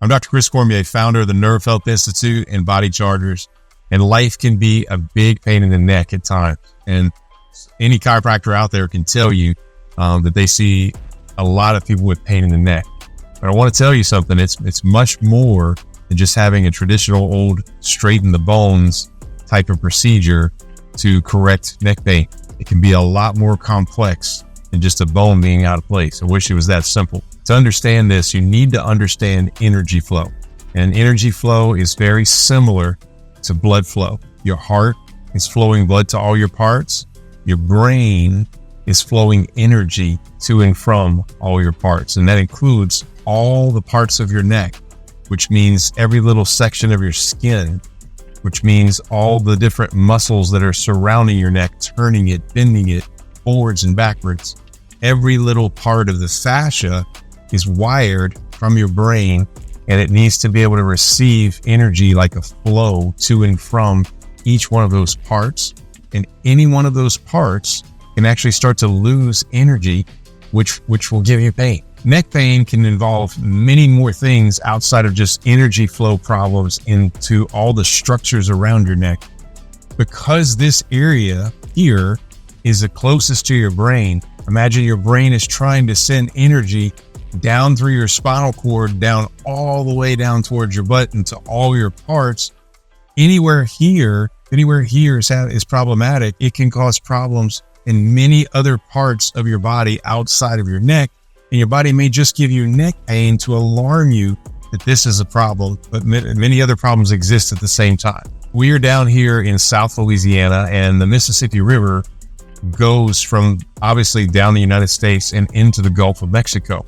I'm Dr. Chris Cormier, founder of the Nerve Health Institute and Body Chargers. And life can be a big pain in the neck at times. And any chiropractor out there can tell you that they see a lot of people with pain in the neck. But I want to tell you something. It's much more than just having a traditional old straighten the bones type of procedure to correct neck pain. It can be a lot more complex than just a bone being out of place. I wish it was that simple. To understand this, you need to understand energy flow. And energy flow is very similar to blood flow. Your heart is flowing blood to all your parts. Your brain is flowing energy to and from all your parts. And that includes all the parts of your neck, which means every little section of your skin, which means all the different muscles that are surrounding your neck, turning it, bending it forwards and backwards. Every little part of the fascia is wired from your brain, and it needs to be able to receive energy like a flow to and from each one of those parts. And any one of those parts can actually start to lose energy, which will give you pain. Neck pain can involve many more things outside of just energy flow problems into all the structures around your neck. Because this area here is the closest to your brain, imagine your brain is trying to send energy down through your spinal cord, down all the way down towards your butt and to all your parts. Anywhere here is problematic. It can cause problems in many other parts of your body outside of your neck. And your body may just give you neck pain to alarm you that this is a problem, but many other problems exist at the same time. We are down here in South Louisiana, and the Mississippi River goes from obviously down the United States and into the Gulf of Mexico.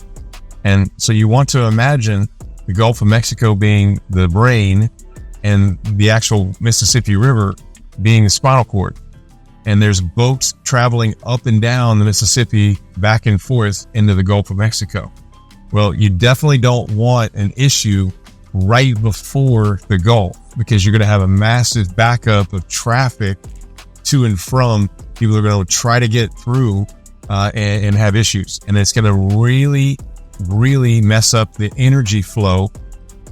And so you want to imagine the Gulf of Mexico being the brain and the actual Mississippi River being the spinal cord. And there's boats traveling up and down the Mississippi back and forth into the Gulf of Mexico. Well, you definitely don't want an issue right before the Gulf, because you're going to have a massive backup of traffic to and from. People are going to try to get through and have issues. And it's going to really mess up the energy flow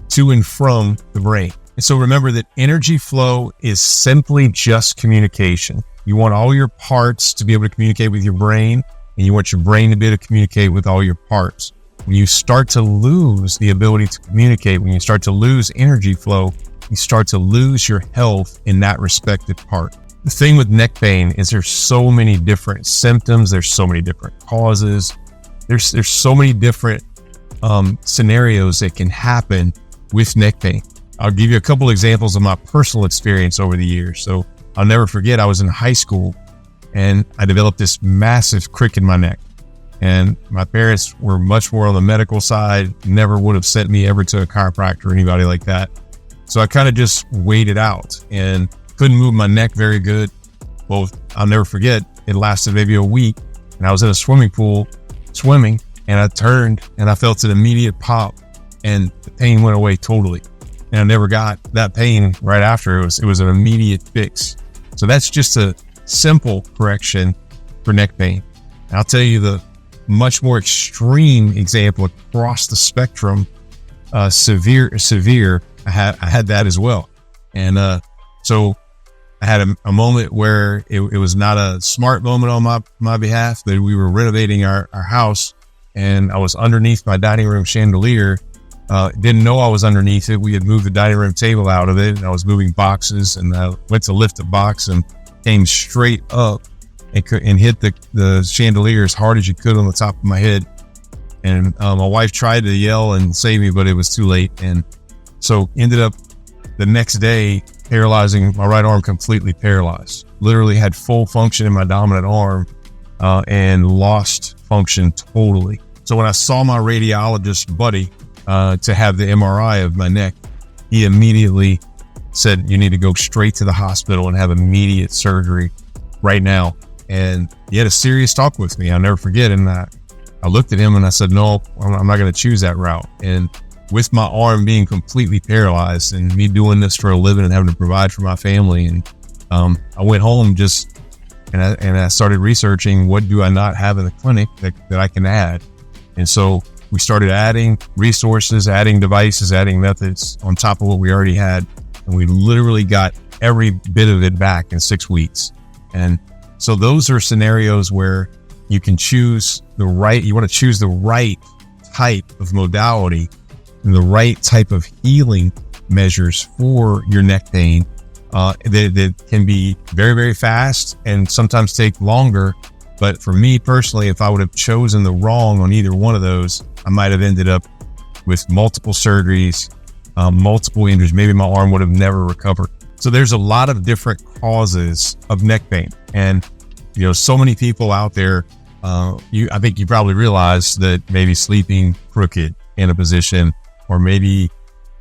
to and from the brain. And so remember that energy flow is simply just communication. You want all your parts to be able to communicate with your brain, and you want your brain to be able to communicate with all your parts. When you start to lose the ability to communicate, when you start to lose energy flow, you start to lose your health in that respective part. The thing with neck pain is there's so many different symptoms. There's so many different causes. There's so many different scenarios that can happen with neck pain. I'll give you a couple examples of my personal experience over the years. So I'll never forget, I was in high school and I developed this massive crick in my neck. And my parents were much more on the medical side, never would have sent me ever to a chiropractor or anybody like that. So I kind of just waited out and couldn't move my neck very good. Well, I'll never forget, it lasted maybe a week, and I was in a swimming pool swimming, and I turned and I felt an immediate pop, and the pain went away totally. And I never got that pain right after. It was an immediate fix. So that's just a simple correction for neck pain. And I'll tell you the much more extreme example across the spectrum, severe. I had that as well. And so I had a moment where it was not a smart moment on my behalf, but we were renovating our house, and I was underneath my dining room chandelier. Didn't know I was underneath it. We had moved the dining room table out of it, and I was moving boxes, and I went to lift the box and came straight up and hit the chandelier as hard as you could on the top of my head. And my wife tried to yell and save me, but it was too late. And so ended up the next day paralyzing my right arm, completely paralyzed. Literally had full function in my dominant arm and lost function totally. So when I saw my radiologist buddy to have the MRI of my neck, he immediately said, "You need to go straight to the hospital and have immediate surgery right now." And he had a serious talk with me. I'll never forget. And I looked at him and I said, "No, I'm not going to choose that route." And with my arm being completely paralyzed and me doing this for a living and having to provide for my family, and I went home and I started researching, what do I not have in the clinic that I can add? And so we started adding resources, adding devices, adding methods on top of what we already had. And we literally got every bit of it back in 6 weeks. And so those are scenarios where you can choose you want to choose the right type of modality and the right type of healing measures for your neck pain that can be very, very fast and sometimes take longer. But for me personally, if I would have chosen the wrong on either one of those, I might have ended up with multiple surgeries, multiple injuries. Maybe my arm would have never recovered. So there's a lot of different causes of neck pain. And, so many people out there, I think you probably realize that maybe sleeping crooked in a position, or maybe,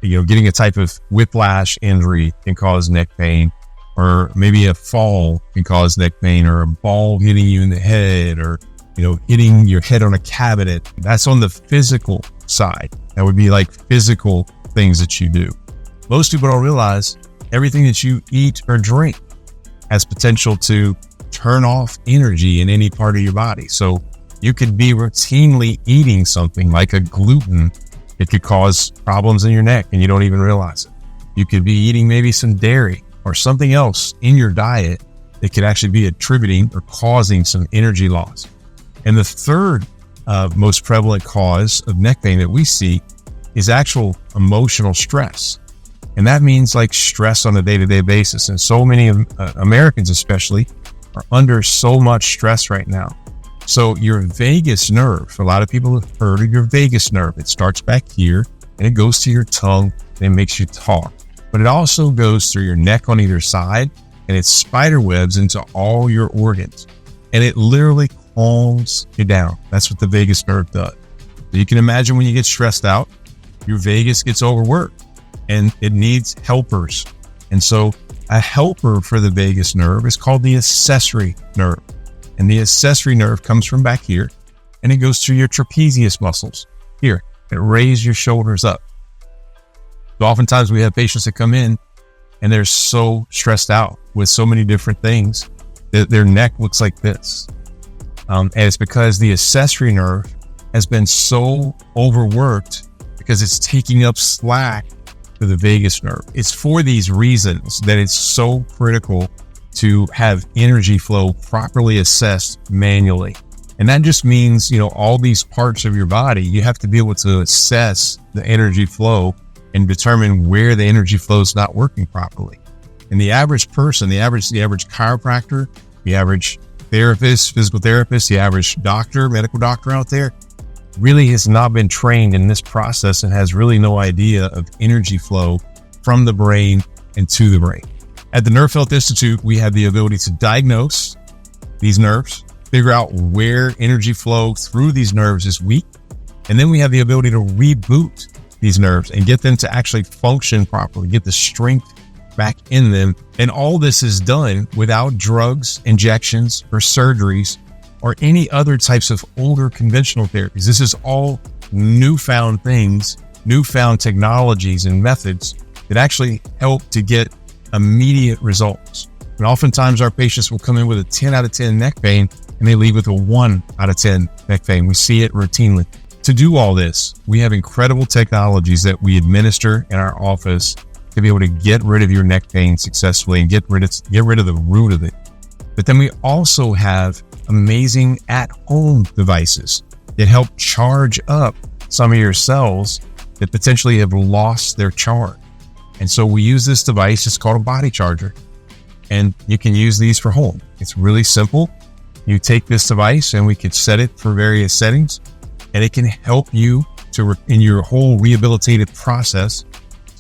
getting a type of whiplash injury can cause neck pain, or maybe a fall can cause neck pain, or a ball hitting you in the head, or, hitting your head on a cabinet. That's on the physical side. That would be like physical things that you do. Most people don't realize everything that you eat or drink has potential to turn off energy in any part of your body. So you could be routinely eating something like a gluten. It could cause problems in your neck and you don't even realize it. You could be eating maybe some dairy or something else in your diet that could actually be attributing or causing some energy loss. And the third most prevalent cause of neck pain that we see is actual emotional stress. And that means like stress on a day-to-day basis. And so many Americans especially are under so much stress right now. So your vagus nerve, a lot of people have heard of your vagus nerve. It starts back here and it goes to your tongue and it makes you talk. But it also goes through your neck on either side and it spider webs into all your organs. And it literally calms you down. That's what the vagus nerve does. So you can imagine when you get stressed out, your vagus gets overworked and it needs helpers. And so a helper for the vagus nerve is called the accessory nerve. And the accessory nerve comes from back here and it goes through your trapezius muscles here. It raises your shoulders up. So oftentimes we have patients that come in and they're so stressed out with so many different things that their neck looks like this. And it's because the accessory nerve has been so overworked because it's taking up slack to the vagus nerve. It's for these reasons that it's so critical to have energy flow properly assessed manually. And that just means, all these parts of your body, you have to be able to assess the energy flow and determine where the energy flow is not working properly. And the average person, the average chiropractor, the average therapist, physical therapist, the average doctor, medical doctor out there really has not been trained in this process and has really no idea of energy flow from the brain and to the brain. At the Nerve Health Institute, we have the ability to diagnose these nerves, figure out where energy flow through these nerves is weak, and then we have the ability to reboot these nerves and get them to actually function properly, get the strength back in them. And all this is done without drugs, injections, or surgeries, or any other types of older conventional therapies. This is all newfound things, newfound technologies and methods that actually help to get immediate results. And oftentimes our patients will come in with a 10 out of 10 neck pain and they leave with a 1 out of 10 neck pain. We see it routinely. To do all this, we have incredible technologies that we administer in our office to be able to get rid of your neck pain successfully and get rid of the root of it. But then we also have amazing at-home devices that help charge up some of your cells that potentially have lost their charge. And so we use this device, it's called a body charger, and you can use these for home. It's really simple. You take this device and we can set it for various settings, and it can help you in your whole rehabilitative process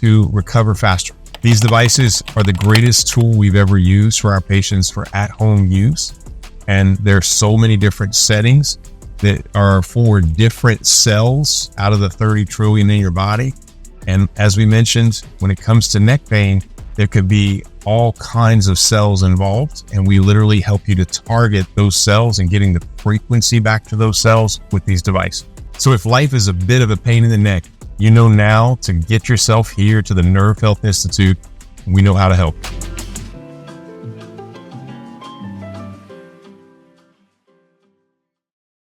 to recover faster. These devices are the greatest tool we've ever used for our patients for at-home use. And there's so many different settings that are for different cells out of the 30 trillion in your body. And as we mentioned, when it comes to neck pain, there could be all kinds of cells involved. And we literally help you to target those cells and getting the frequency back to those cells with these devices. So if life is a bit of a pain in the neck, you know now to get yourself here to the Nerve Health Institute. We know how to help.